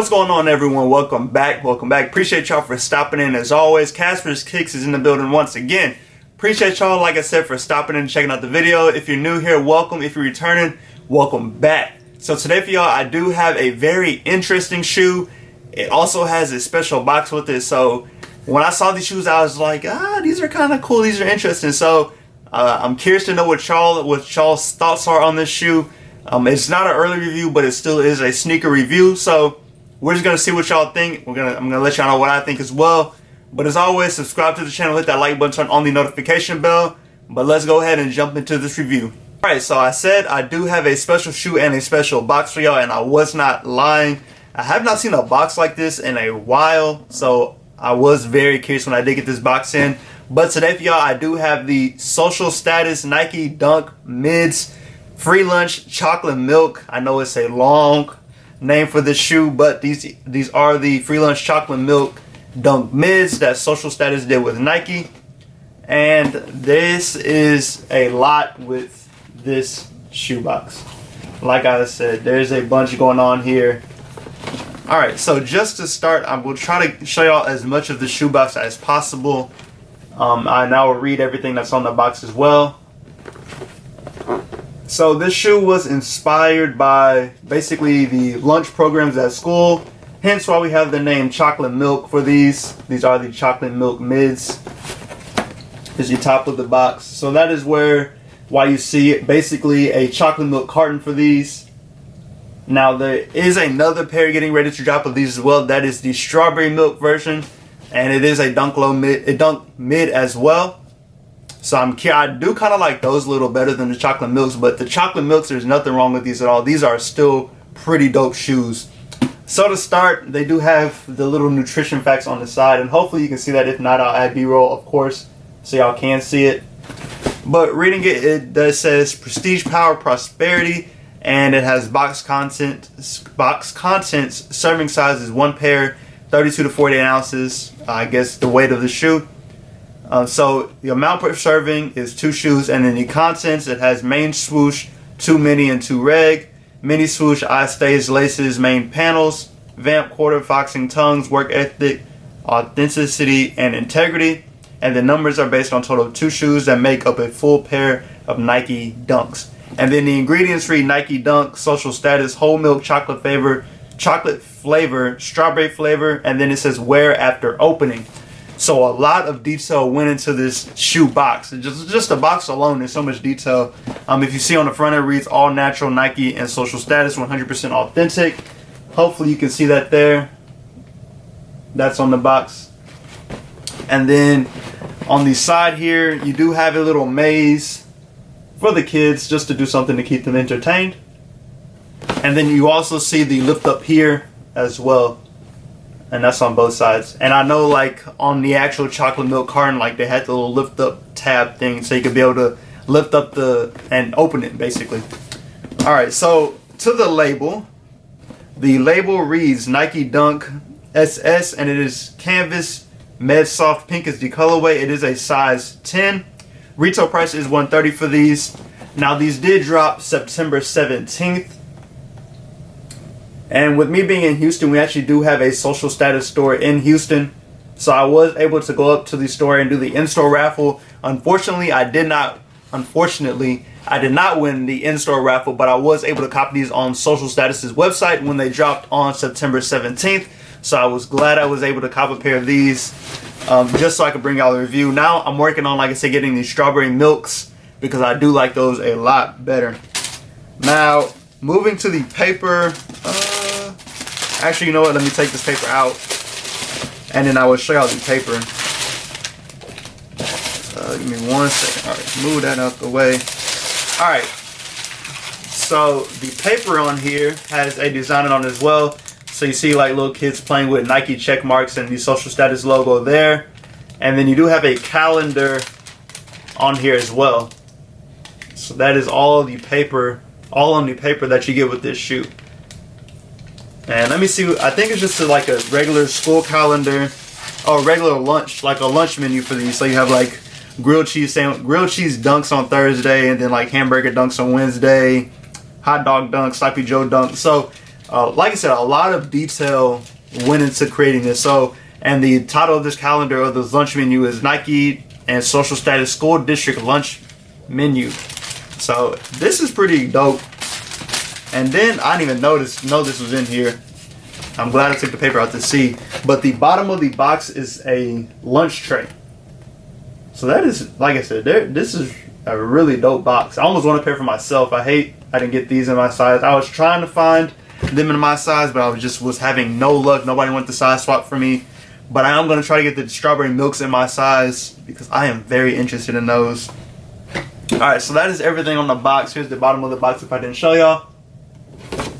What's going on, everyone? Welcome back. Appreciate y'all for stopping in. As always, Casper's Kicks is in the building once again. Appreciate y'all, like I said, for stopping in and checking out the video. If you're new here, welcome. If you're returning, welcome back. So today for y'all, I do have a very interesting shoe. It also has a special box with it. So when I saw these shoes, I was like, these are kind of cool. These are interesting. So I'm curious to know what y'all's thoughts are on this shoe. It's not an early review, but it still is a sneaker review. So we're just gonna see what y'all think. I'm gonna let y'all know what I think as well. But as always, subscribe to the channel, hit that like button, turn on the notification bell. But let's go ahead and jump into this review. Alright, so I said I do have a special shoe and a special box for y'all, and I was not lying. I have not seen a box like this in a while, so I was very curious when I did get this box in. But today for y'all, I do have the Social Status Nike Dunk Mids Free Lunch Chocolate Milk. I know it's a long name for this shoe, but these are the Free Lunch Chocolate Milk Dunk Mids that Social Status did with Nike. And this is a lot with this shoebox. Like I said, there's a bunch going on here. Alright, so just to start, I will try to show y'all as much of the shoebox as possible. I now will read everything that's on the box as well. So this shoe was inspired by basically the lunch programs at school. Hence why we have the name Chocolate Milk for these. These are the Chocolate Milk Mids. Here's the top of the box. So that is why you see it, basically a chocolate milk carton for these. Now there is another pair getting ready to drop of these as well. That is the strawberry milk version, and it is a dunk mid as well. So I do kind of like those a little better than the chocolate milks, but the chocolate milks, there's nothing wrong with these at all. These are still pretty dope shoes. So to start, they do have the little nutrition facts on the side, and hopefully you can see that. If not, I'll add B-roll, of course, so y'all can see it. But reading it, it does says Prestige Power Prosperity, and it has box contents. Serving size is 1 pair, 32 to 48 ounces. I guess the weight of the shoe. So the amount per serving is 2 shoes, and then the contents, it has main swoosh, 2 mini and 2 reg, mini swoosh, eye stays, laces, main panels, vamp, quarter, foxing tongues, work ethic, authenticity, and integrity. And the numbers are based on total of 2 shoes that make up a full pair of Nike Dunks. And then the ingredients read Nike Dunk, Social Status, whole milk, chocolate flavor, strawberry flavor, and then it says wear after opening. So a lot of detail went into this shoe box. Just the box alone, there's so much detail. If you see on the front, it reads all natural Nike and Social Status, 100% authentic. Hopefully you can see that there. That's on the box. And then on the side here, you do have a little maze for the kids, just to do something to keep them entertained. And then you also see the lift up here as well. And that's on both sides. And I know, like, on the actual chocolate milk carton, like, they had the little lift up tab thing, so you could be able to lift up and open it, basically. Alright, so to the label. The label reads Nike Dunk SS, and it is canvas med soft pink is the colorway. It is a size 10. Retail price is $130 for these. Now these did drop September 17th. And with me being in Houston, we actually do have a Social Status store in Houston. So I was able to go up to the store and do the in-store raffle. Unfortunately, I did not win the in-store raffle, but I was able to cop these on Social Status's website when they dropped on September 17th. So I was glad I was able to cop a pair of these, just so I could bring y'all a review. Now I'm working on, like I said, getting these strawberry milks, because I do like those a lot better. Now, moving to the paper. Actually, you know what? Let me take this paper out, and then I will show y'all the paper. Give me 1 second. Alright, move that out the way. Alright. So, the paper on here has a design on it as well. So you see, like, little kids playing with Nike check marks and the Social Status logo there. And then you do have a calendar on here as well. So that is all the paper, all on the paper that you get with this shoe. And let me see, I think it's just like a regular school calendar or regular lunch, like a lunch menu for these. So you have like grilled cheese dunks on Thursday, and then like hamburger dunks on Wednesday, hot dog dunks, Sloppy Joe dunks. So like I said, a lot of detail went into creating this. So, and the title of this calendar of this lunch menu is Nike and Social Status School District Lunch Menu. So this is pretty dope. And then I didn't even know this was in here. I'm glad I took the paper out to see. But the bottom of the box is a lunch tray. So that is, like I said, this is a really dope box. I almost want a pair for myself. I didn't get these in my size. I was trying to find them in my size, but I was having no luck. Nobody went to size swap for me. But I am going to try to get the strawberry milks in my size because I am very interested in those. Alright, so that is everything on the box. Here's the bottom of the box if I didn't show y'all.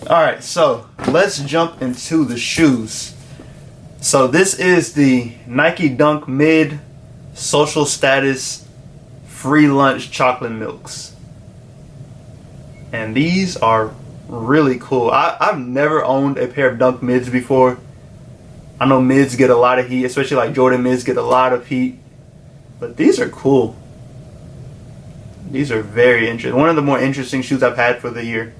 Alright, so let's jump into the shoes. So this is the Nike Dunk Mid Social Status Free Lunch Chocolate Milks. And these are really cool. I've never owned a pair of Dunk Mids before. I know mids get a lot of heat, especially like Jordan mids get a lot of heat. But these are cool. These are very interesting. One of the more interesting shoes I've had for the year.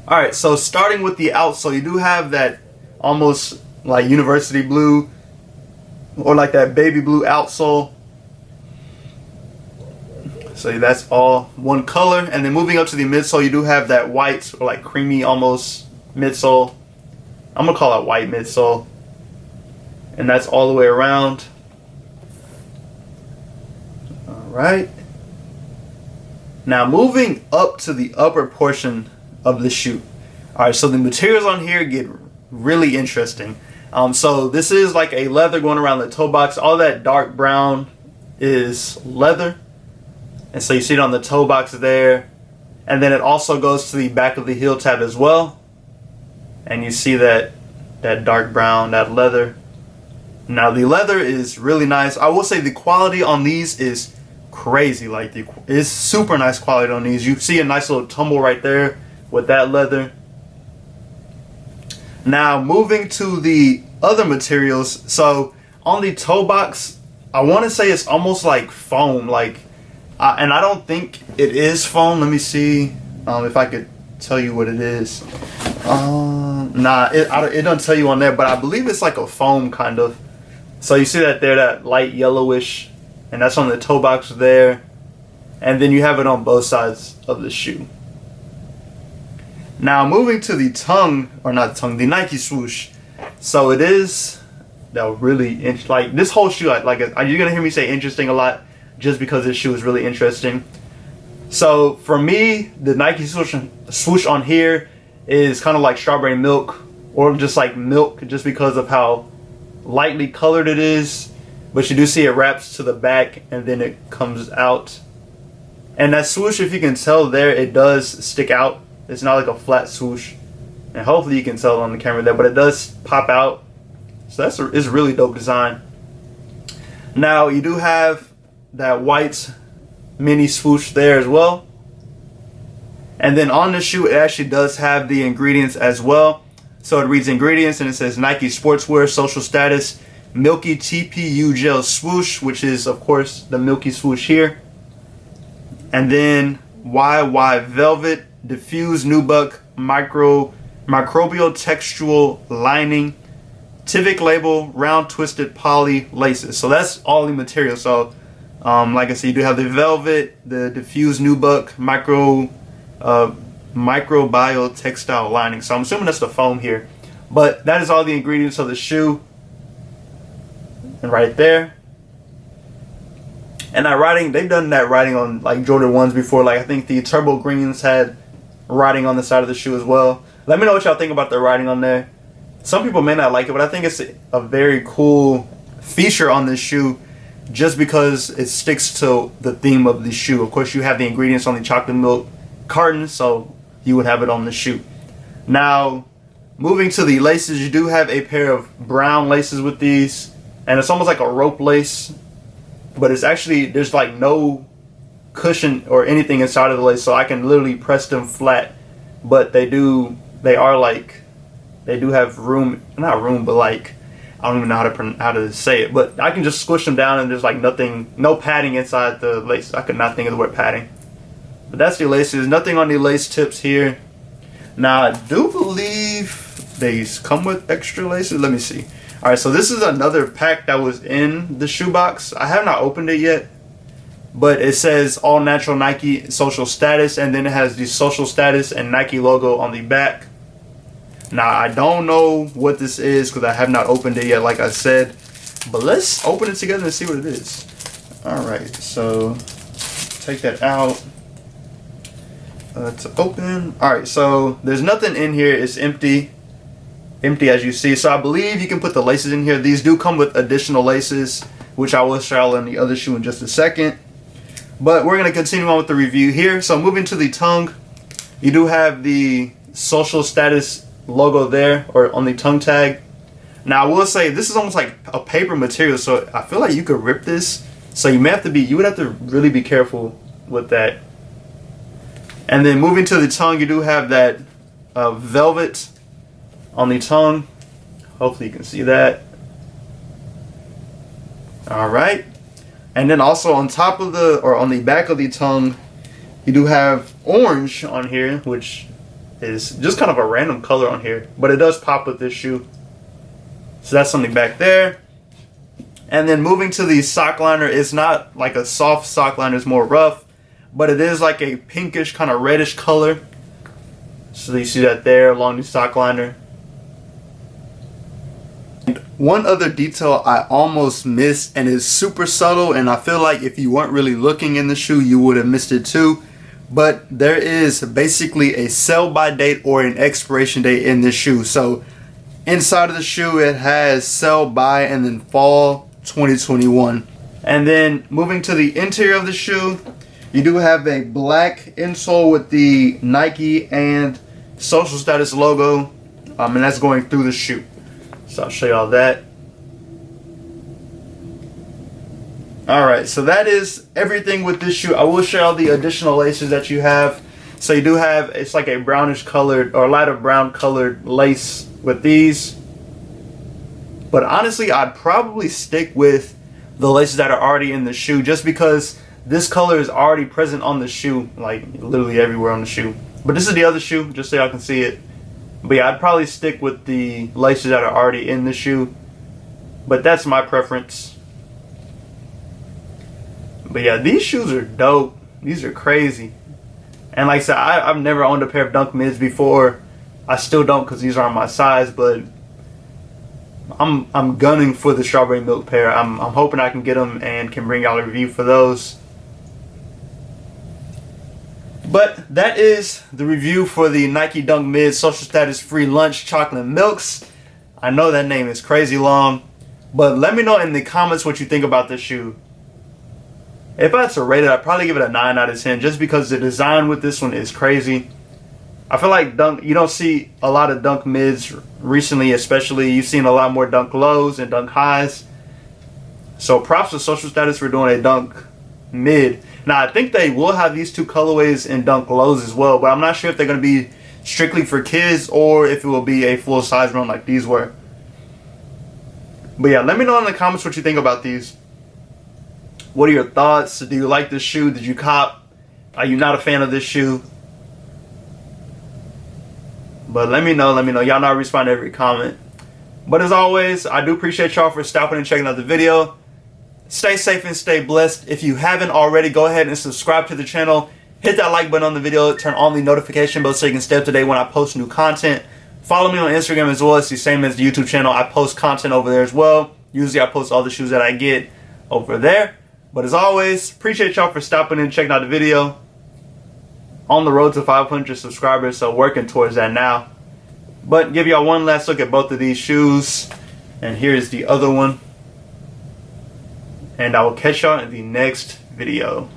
Alright, so starting with the outsole, you do have that almost like university blue or like that baby blue outsole. So that's all one color. And then moving up to the midsole, you do have that white or like creamy almost midsole. I'm going to call it white midsole. And that's all the way around. Right. Now moving up to the upper portion of the shoe. Alright, so the materials on here get really interesting. So this is like a leather going around the toe box. All that dark brown is leather. And so you see it on the toe box there. And then it also goes to the back of the heel tab as well. And you see that dark brown, that leather. Now the leather is really nice. I will say the quality on these is crazy. Like it's super nice quality on these. You see a nice little tumble right there with that leather. Now moving to the other materials. So on the toe box, I want to say it's almost like foam. Like, and I don't think it is foam. Let me see if I could tell you what it is. Nah, it doesn't tell you on there, but I believe it's like a foam kind of. So you see that there, that light yellowish. And that's on the toe box there. And then you have it on both sides of the shoe. Now moving to the the Nike swoosh. So it is really like this whole shoe. Like you're gonna hear me say interesting a lot, just because this shoe is really interesting. So for me, the Nike swoosh on here is kind of like strawberry milk, or just like milk, just because of how lightly colored it is. But you do see it wraps to the back and then it comes out. And that swoosh, if you can tell there, it does stick out. It's not like a flat swoosh. And hopefully you can tell on the camera there, but it does pop out. So it's a really dope design. Now you do have that white mini swoosh there as well. And then on the shoe, it actually does have the ingredients as well. So it reads ingredients and it says Nike Sportswear Social Status Milky TPU Gel Swoosh, which is of course the Milky Swoosh here. And then YY Velvet Diffuse Nubuck Microbial Textual Lining Tivik Label Round Twisted Poly Laces. So that's all the material. So like I said, you do have the velvet, the diffuse nubuck, microbial textile lining. So I'm assuming that's the foam here. But that is all the ingredients of the shoe. And right there. And that writing, they've done that writing on like Jordan 1s before. Like I think the Turbo Greens had writing on the side of the shoe as well. Let me know what y'all think about the writing on there. Some people may not like it, but I think it's a very cool feature on this shoe just because it sticks to the theme of the shoe. Of course, you have the ingredients on the chocolate milk carton, so you would have it on the shoe. Now, moving to the laces, you do have a pair of brown laces with these. And it's almost like a rope lace, but it's actually, there's like no cushion or anything inside of the lace, so I can literally press them flat. But they do have room, not room, but like, I don't even know how to say it, but I can just squish them down and there's like nothing, no padding inside the lace. I could not think of the word padding. But that's the laces, nothing on the lace tips here. Now I do believe they come with extra laces. Let me see. All right, so this is another pack that was in the shoebox. I have not opened it yet, but it says all natural Nike social status, and then it has the social status and Nike logo on the back. Now I don't know what this is because I have not opened it yet, like I said, but let's open it together and see what it is. All right, so take that out. To open. All right, so there's nothing in here. It's empty as you see. So I believe you can put the laces in here. These do come with additional laces, which I will show in the other shoe in just a second. But we're going to continue on with the review here. So moving to the tongue, you do have the social status logo there, or on the tongue tag. Now I will say this is almost like a paper material, so I feel like you could rip this. So you would have to really be careful with that. And then moving to the tongue, you do have that velvet on the tongue. Hopefully you can see that. All right. And then also on top of on the back of the tongue, you do have orange on here, which is just kind of a random color on here, but it does pop with this shoe. So that's something back there. And then moving to the sock liner, it's not like a soft sock liner, it's more rough, but it is like a pinkish kind of reddish color. So you see that there along the sock liner. And one other detail I almost missed, and it's super subtle, and I feel like if you weren't really looking in the shoe, you would have missed it too. But there is basically a sell by date or an expiration date in this shoe. So inside of the shoe, it has sell by and then fall 2021. And then moving to the interior of the shoe, you do have a black insole with the Nike and social status logo, and that's going through the shoe. So I'll show you all that. Alright, so that is everything with this shoe. I will show you the additional laces that you have. So you do have, it's like a brownish colored or lighter brown colored lace with these. But honestly, I'd probably stick with the laces that are already in the shoe, just because this color is already present on the shoe, like literally everywhere on the shoe. But this is the other shoe, just so y'all can see it. But yeah, I'd probably stick with the laces that are already in the shoe. But that's my preference. But yeah, these shoes are dope. These are crazy. And like I said, I've never owned a pair of Dunk Mids before. I still don't because these aren't my size, but I'm gunning for the strawberry milk pair. I'm hoping I can get them and can bring y'all a review for those. But that is the review for the Nike Dunk Mid Social Status Free Lunch Chocolate Milks. I know that name is crazy long, but let me know in the comments what you think about this shoe. If I had to rate it, I'd probably give it a 9 out of 10, just because the design with this one is crazy. I feel like you don't see a lot of Dunk Mids recently, especially. You've seen a lot more Dunk Lows and Dunk Highs. So props to Social Status for doing a Dunk Mid. Now, I think they will have these two colorways in Dunk Lows as well, but I'm not sure if they're going to be strictly for kids or if it will be a full size run like these were. But yeah, let me know in the comments what you think about these. What are your thoughts? Do you like this shoe? Did you cop? Are you not a fan of this shoe? But let me know. Y'all know I respond to every comment. But as always, I do appreciate y'all for stopping and checking out the video. Stay safe and stay blessed. If you haven't already, go ahead and subscribe to the channel. Hit that like button on the video. Turn on the notification bell so you can stay up to date when I post new content. Follow me on Instagram as well. It's the same as the YouTube channel. I post content over there as well. Usually I post all the shoes that I get over there. But as always, appreciate y'all for stopping and checking out the video. On the road to 500 subscribers, so working towards that now. But give y'all one last look at both of these shoes. And here's the other one. And I will catch y'all in the next video.